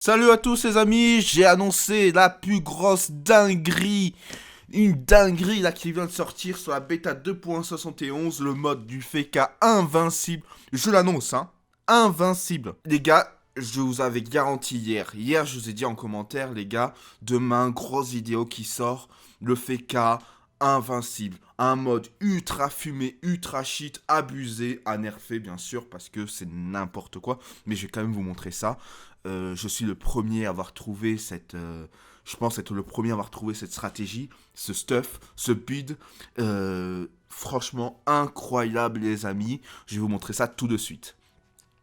Salut à tous les amis, j'ai annoncé la plus grosse dinguerie, une dinguerie là qui vient de sortir sur la bêta 2.71, le mode du FK invincible, je l'annonce invincible. Les gars, je vous avais garanti hier je vous ai dit en commentaire les gars, demain grosse vidéo qui sort, le FK invincible, un mode ultra fumé, ultra cheat, abusé, à nerfer bien sûr parce que c'est n'importe quoi, mais je vais quand même vous montrer ça. Je suis le premier à avoir trouvé cette... je pense être le premier à avoir trouvé cette stratégie, ce stuff, ce build. Franchement, incroyable les amis. Je vais vous montrer ça tout de suite.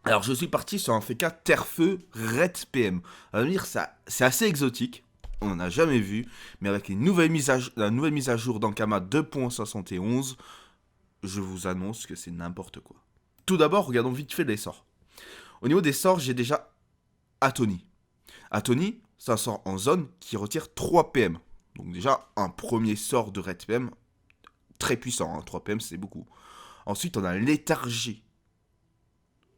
Alors, je suis parti sur un FK Terre-Feu Red PM. À dire, c'est assez exotique. On n'en a jamais vu. Mais avec la nouvelle mise à jour d'Ankama 2.71, je vous annonce que c'est n'importe quoi. Tout d'abord, regardons vite fait les sorts. Au niveau des sorts, j'ai déjà Atony. Atony, c'est un sort en zone qui retire 3 PM. Donc déjà, un premier sort de Red PM, très puissant, 3 PM c'est beaucoup. Ensuite, on a Léthargie.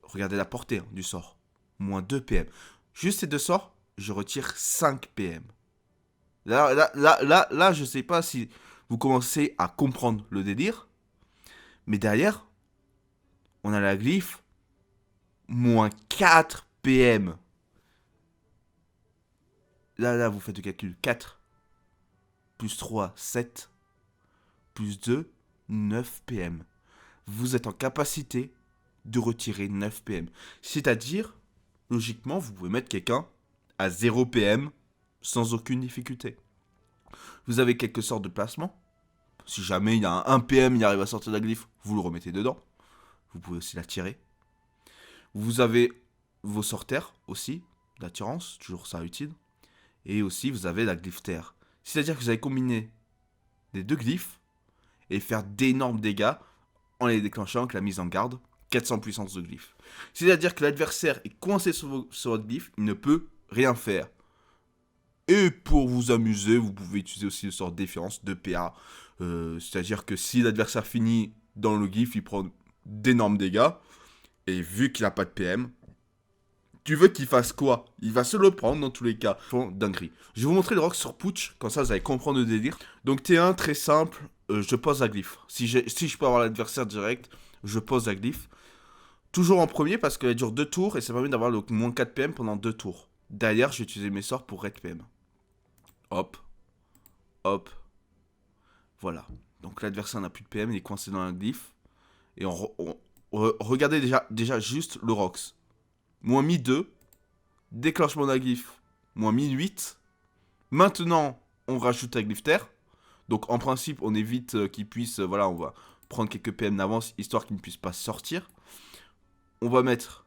Regardez la portée du sort. Moins 2 PM. Juste ces deux sorts, je retire 5 PM. Là, je sais pas si vous commencez à comprendre le délire. Mais derrière, on a la glyphe. Moins 4 PM. Là, vous faites le calcul. 4 plus 3, 7, plus 2, 9 PM. Vous êtes en capacité de retirer 9 PM. C'est-à-dire, logiquement, vous pouvez mettre quelqu'un à 0 PM sans aucune difficulté. Vous avez quelques sortes de placements. Si jamais il y a un 1 PM, il arrive à sortir de la glyphe, vous le remettez dedans. Vous pouvez aussi la tirer. Vous avez vos sorteurs aussi, d'attirance, toujours ça utile. Et aussi, vous avez la glyphe terre. C'est-à-dire que vous allez combiner les deux glyphes et faire d'énormes dégâts en les déclenchant avec la mise en garde, 400 puissance de glyphe. C'est-à-dire que l'adversaire est coincé sur votre glyphe, il ne peut rien faire. Et pour vous amuser, vous pouvez utiliser aussi le sort de déférence de PA. C'est-à-dire que si l'adversaire finit dans le glyphe, il prend d'énormes dégâts. Et vu qu'il n'a pas de PM, tu veux qu'il fasse quoi? Il va se le prendre dans tous les cas. Font dinguerie. Je vais vous montrer le rock sur Pooch, comme ça vous allez comprendre le délire. Donc T1, très simple, je pose la glyphe. Si je peux avoir l'adversaire direct, je pose la glyphe. Toujours en premier parce qu'elle dure 2 tours et ça permet d'avoir le moins 4 PM pendant 2 tours. Derrière, je vais utiliser mes sorts pour Red PM. Hop, hop, voilà. Donc l'adversaire n'a plus de PM, il est coincé dans la glyphe. Et regardez déjà juste le Rox. Moins 1002, déclenchement de la glyphe, moins 1008. Maintenant, on rajoute la glyphe terre. Donc en principe, on évite qu'il puisse, voilà, on va prendre quelques PM d'avance, histoire qu'il ne puisse pas sortir. On va mettre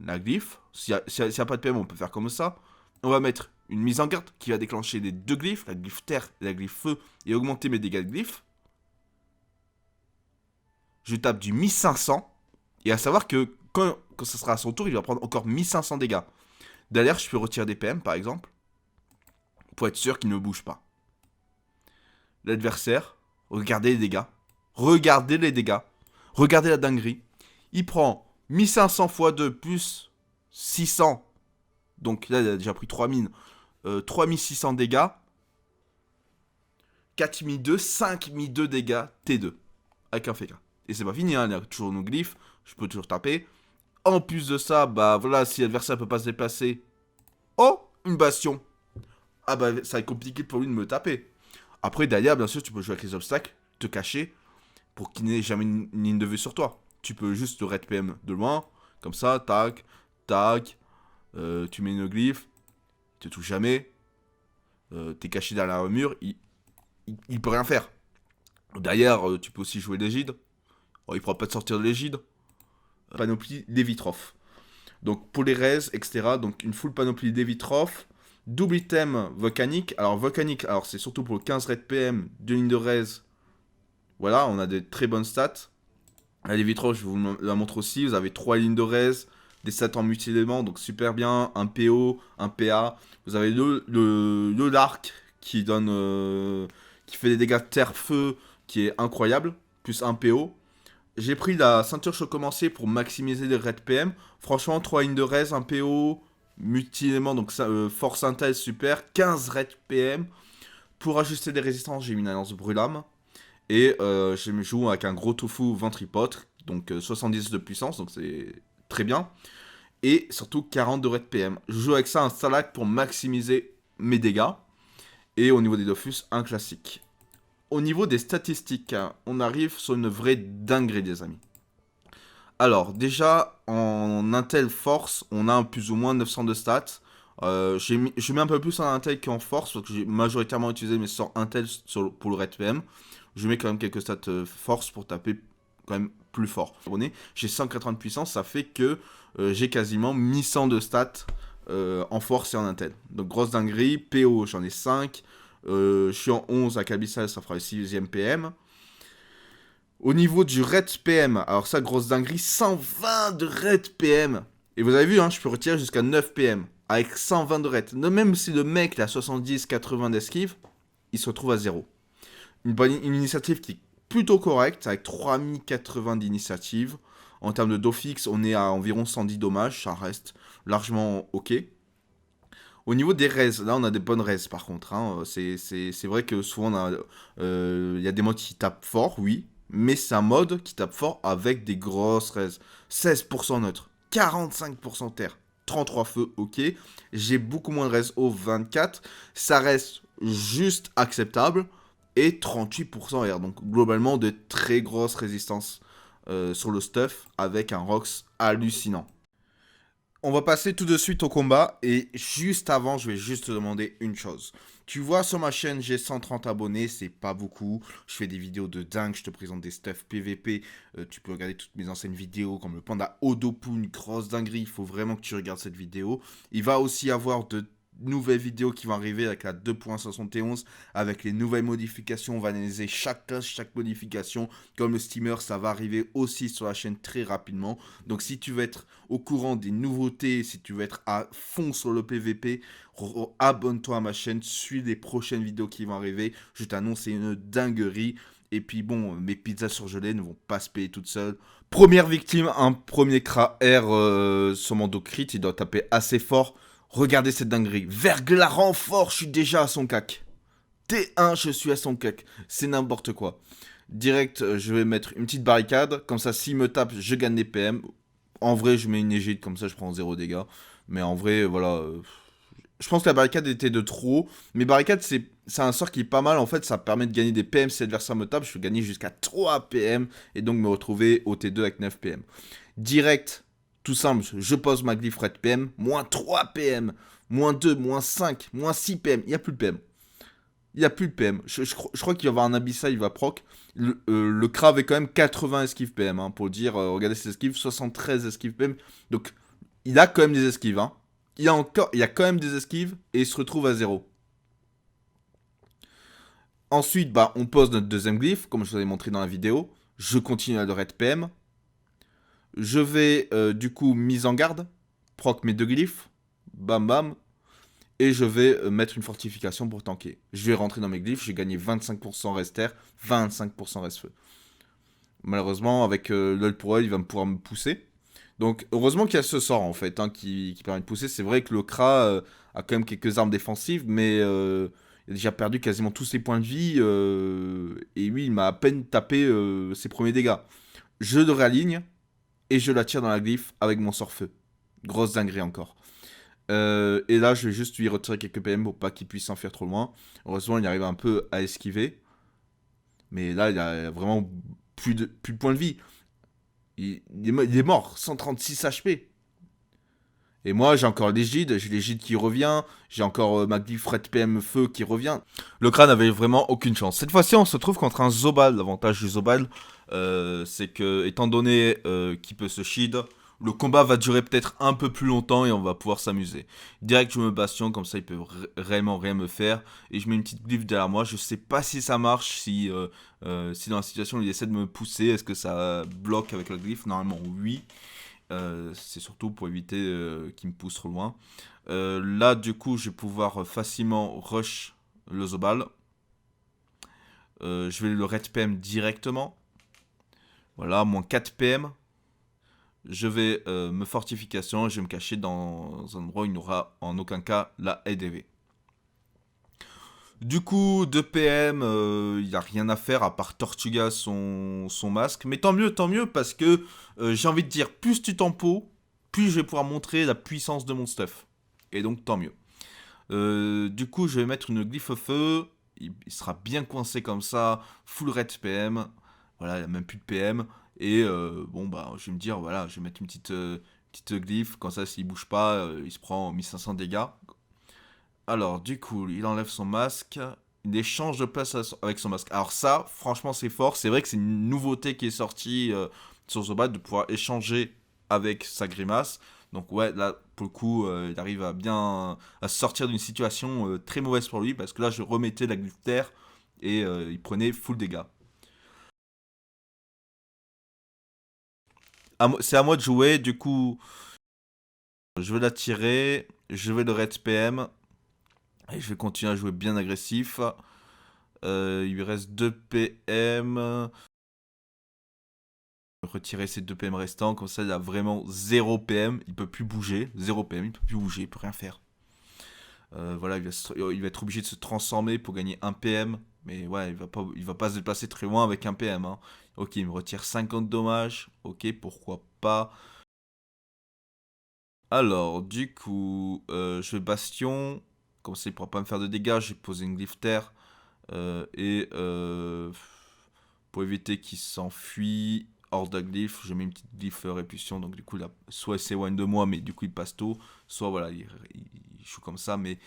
la glyphe. S'il n'y a pas de PM, on peut faire comme ça. On va mettre une mise en garde qui va déclencher les deux glyphes, la glyphe terre et la glyphe feu, et augmenter mes dégâts de glyphe. Je tape du 1500. Et à savoir que quand ce sera à son tour, il va prendre encore 1500 dégâts. Derrière, je peux retirer des PM, par exemple, pour être sûr qu'il ne bouge pas. L'adversaire, regardez les dégâts. Regardez les dégâts. Regardez la dinguerie. Il prend 1500 x 2 plus 600. Donc là, il a déjà pris 3000. 3600 dégâts. 4002, 5002 dégâts T2. Avec un FK. Et c'est pas fini, hein, il y a toujours nos glyphes. Je peux toujours taper. En plus de ça, bah voilà, si l'adversaire peut pas se déplacer. Oh, une bastion. Ah bah ça va être compliqué pour lui de me taper. Après, derrière, bien sûr, tu peux jouer avec les obstacles, te cacher, pour qu'il n'ait jamais une ligne de vue sur toi. Tu peux juste te red PM de loin, comme ça, tac, tac, tu mets une glyphe, il te touche jamais, t'es caché derrière un mur, il peut rien faire. Derrière, tu peux aussi jouer l'égide. Oh, il pourra pas te sortir de l'égide. Panoplie Lévitroph. Donc pour les res, etc. Donc une full panoplie Lévitroph. Double item volcanique. Alors volcanique, alors c'est surtout pour le 15 red PM, 2 lignes de res. Voilà, on a des très bonnes stats. La Lévitroph, je vous la montre aussi. Vous avez 3 lignes de res, des stats en multi-éléments, donc super bien. Un PO, un PA. Vous avez le Lark qui donne, qui fait des dégâts terre-feu, qui est incroyable. Plus un PO. J'ai pris la ceinture chocomancée pour maximiser les red PM. Franchement, 3 lignes de res, un PO, multi-éléments, donc ça, force intel super, 15 red PM. Pour ajuster des résistances, j'ai mis une alliance brûlame. Et je me joue avec un gros tofu ventripotre, donc 70 de puissance, donc c'est très bien. Et surtout 40 de red PM. Je joue avec ça un Salak pour maximiser mes dégâts. Et au niveau des Dofus, un classique. Au niveau des statistiques, hein, on arrive sur une vraie dinguerie, des amis. Alors, déjà, en Intel Force, on a plus ou moins 900 de stats. Je mets un peu plus en Intel qu'en Force, parce que j'ai majoritairement utilisé mes sorts Intel pour le Red PM. Je mets quand même quelques stats Force pour taper quand même plus fort. J'ai 180 de puissance, ça fait que j'ai quasiment 1100 de stats en Force et en Intel. Donc, grosse dinguerie. PO, j'en ai 5. Je suis en 11 à Abyssal, ça fera le 6ème PM. Au niveau du Red PM, alors ça, grosse dinguerie, 120 de Red PM. Et vous avez vu, hein, je peux retirer jusqu'à 9 PM avec 120 de Red. Même si le mec il a 70-80 d'esquive, il se retrouve à 0. Une initiative qui est plutôt correcte, avec 3080 d'initiative. En termes de dofix, on est à environ 110 dommages, ça reste largement ok. Au niveau des raises, là on a des bonnes raises par contre. Hein. C'est vrai que souvent il y a des modes qui tapent fort, oui. Mais c'est un mode qui tape fort avec des grosses raises. 16% neutre, 45% terre, 33 feux, ok. J'ai beaucoup moins de raises au 24. Ça reste juste acceptable. Et 38% air. Donc globalement de très grosses résistances sur le stuff avec un Rox hallucinant. On va passer tout de suite au combat et juste avant, je vais juste te demander une chose. Tu vois, sur ma chaîne, j'ai 130 abonnés, c'est pas beaucoup. Je fais des vidéos de dingue, je te présente des stuff PVP. Tu peux regarder toutes mes anciennes vidéos comme le panda Odopu, une grosse dinguerie. Il faut vraiment que tu regardes cette vidéo. Il va aussi y avoir de nouvelles vidéos qui vont arriver avec la 2.71 avec les nouvelles modifications. On va analyser chaque classe, chaque modification. Comme le steamer, ça va arriver aussi sur la chaîne très rapidement. Donc si tu veux être au courant des nouveautés, si tu veux être à fond sur le PVP, abonne-toi à ma chaîne, suis les prochaines vidéos qui vont arriver. Je t'annonce, c'est une dinguerie. Et puis bon, mes pizzas surgelées ne vont pas se payer toutes seules. Première victime, un premier Kra R sur mon dos crit, il doit taper assez fort. Regardez cette dinguerie. Verglas renfort, je suis déjà à son cac. T1, je suis à son cac. C'est n'importe quoi. Direct, je vais mettre une petite barricade. Comme ça, s'il me tape, je gagne des PM. En vrai, je mets une égide, comme ça, je prends 0 dégâts. Mais en vrai, voilà. Je pense que la barricade était de trop. Mais barricade, c'est un sort qui est pas mal. En fait, ça permet de gagner des PM si l'adversaire me tape. Je peux gagner jusqu'à 3 PM. Et donc me retrouver au T2 avec 9 PM. Direct. Tout simple, je pose ma glyph red PM, moins 3 PM, moins 2, moins 5, moins 6 PM, il n'y a plus de PM. Il n'y a plus de PM. Je crois qu'il va y avoir un Abyssal, il va proc. Le Kra avait quand même 80 esquives PM, hein, pour dire, regardez ses esquives, 73 esquives PM. Donc, il a quand même des esquives. Hein. Il y a quand même des esquives et il se retrouve à 0. Ensuite, bah, on pose notre deuxième glyph, comme je vous avais montré dans la vidéo. Je continue à le red PM. Je vais du coup mise en garde, proc mes deux glyphes, bam bam, et je vais mettre une fortification pour tanker. Je vais rentrer dans mes glyphes, j'ai gagné 25% reste terre, 25% reste feu. Malheureusement, avec l'œil pour œil, il va pouvoir me pousser. Donc heureusement qu'il y a ce sort en fait, hein, qui permet de pousser. C'est vrai que le Kra a quand même quelques armes défensives, mais il a déjà perdu quasiment tous ses points de vie, et lui il m'a à peine tapé ses premiers dégâts. Je le réaligne, et je la tire dans la glyphe avec mon sort feu. Grosse dinguerie encore. Et là, je vais juste lui retirer quelques PM pour pas qu'il puisse s'enfuir trop loin. Heureusement, il arrive un peu à esquiver. Mais là, il a vraiment plus de points de vie. Il est mort, 136 HP. Et moi, j'ai encore l'égide, j'ai l'égide qui revient, j'ai encore ma glyph red PM feu qui revient. Le crâne n'avait vraiment aucune chance. Cette fois-ci, on se trouve contre un Zobal. L'avantage du Zobal, c'est que, étant donné qu'il peut se shield, le combat va durer peut-être un peu plus longtemps et on va pouvoir s'amuser. Direct, je me bastion, comme ça, il peut réellement rien me faire. Et je mets une petite glyph derrière moi. Je sais pas si ça marche, si dans la situation, il essaie de me pousser. Est-ce que ça bloque avec la glyph? Normalement, oui. C'est surtout pour éviter qu'il me pousse trop loin. Là, du coup, je vais pouvoir facilement rush le Zobal. Je vais le red PM directement. Voilà, moins 4 PM. je vais me fortification, je vais me cacher dans un endroit où il n'y aura en aucun cas la LDV. Du coup, 2 PM, il n'y a rien à faire à part Tortuga son masque. Mais tant mieux, parce que j'ai envie de dire, plus tu tempo, plus je vais pouvoir montrer la puissance de mon stuff. Et donc, tant mieux. Du coup, je vais mettre une glyphe feu. Il sera bien coincé comme ça, full red PM. Voilà, il n'y a même plus de PM. Et bon, bah, je vais me dire, voilà, je vais mettre une petite glyphe. Comme ça, s'il bouge pas, il se prend 1500 dégâts. Alors, du coup, il enlève son masque. Il échange de place avec son masque. Alors ça, franchement, c'est fort. C'est vrai que c'est une nouveauté qui est sortie sur Zobat de pouvoir échanger avec sa grimace. Donc ouais, là, pour le coup, il arrive à bien à sortir d'une situation très mauvaise pour lui. Parce que là, je remettais la glyphe terre et il prenait full dégâts. C'est à moi de jouer. Du coup, je vais l'attirer. Je vais le red PM. Et je vais continuer à jouer bien agressif. Il lui reste 2 PM. Retirer ces 2 PM restants, comme ça il a vraiment 0 PM, il peut plus bouger, 0 PM, il peut plus bouger, il peut rien faire. Voilà, il va être obligé de se transformer pour gagner 1 PM, mais ouais, il va pas se déplacer très loin avec 1 PM. Hein. Ok, il me retire 50 dommages, ok, pourquoi pas. Alors, du coup, je vais Bastion, comme ça il pourra pas me faire de dégâts, j'ai posé une glyphe terre, et pour éviter qu'il s'enfuit hors de la glyphe, je mets une petite glyphe répulsion, donc du coup, là, soit il s'éloigne de moi, mais du coup, il passe tôt, soit voilà, il joue comme ça, mais...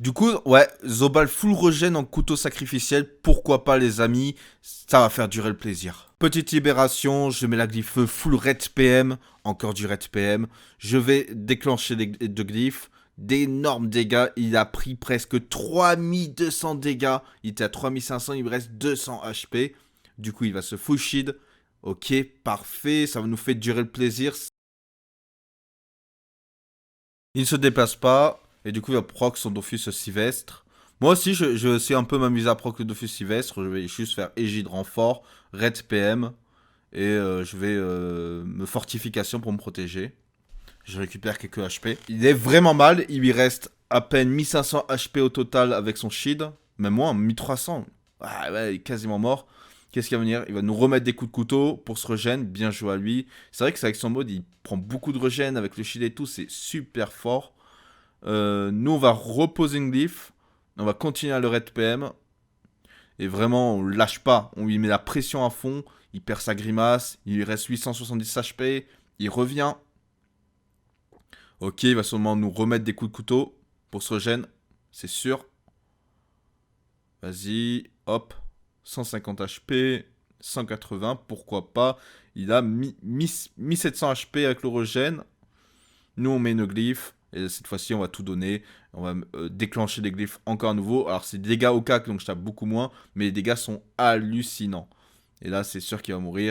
Du coup, ouais, Zobal full regen en couteau sacrificiel, pourquoi pas les amis, ça va faire durer le plaisir. Petite libération, je mets la glyphe full red PM, encore du red PM, je vais déclencher les deux glyphes, d'énormes dégâts, il a pris presque 3200 dégâts, il était à 3500, il me reste 200 HP, du coup il va se full shield. Ok, parfait, ça va nous faire durer le plaisir. Il ne se déplace pas, et du coup il va proc son Dofus Sylvestre. Moi aussi je vais aussi un peu m'amuser à proc le Dofus Sylvestre, je vais juste faire Égide renfort, Red PM, et je vais me fortification pour me protéger. Je récupère quelques HP. Il est vraiment mal, il lui reste à peine 1500 HP au total avec son shield, même moins, 1300. Ah ouais, il est quasiment mort. Qu'est-ce qu'il va venir? Il va nous remettre des coups de couteau pour se régène. Bien joué à lui. C'est vrai que c'est avec son mode, il prend beaucoup de régène avec le shield et tout. C'est super fort. Nous, on va reposer une glyphe. On va continuer à le red PM. Et vraiment, on lâche pas. On lui met la pression à fond. Il perd sa grimace. Il lui reste 870 HP. Il revient. Ok, il va sûrement nous remettre des coups de couteau pour se régène. C'est sûr. Vas-y, hop. 150 HP, 180, pourquoi pas. Il a 1700 HP avec l'orogène. Nous, on met une glyphe. Et cette fois-ci, on va tout donner. On va déclencher des glyphes encore à nouveau. Alors, c'est des dégâts au cac, donc je tape beaucoup moins. Mais les dégâts sont hallucinants. Et là, c'est sûr qu'il va mourir.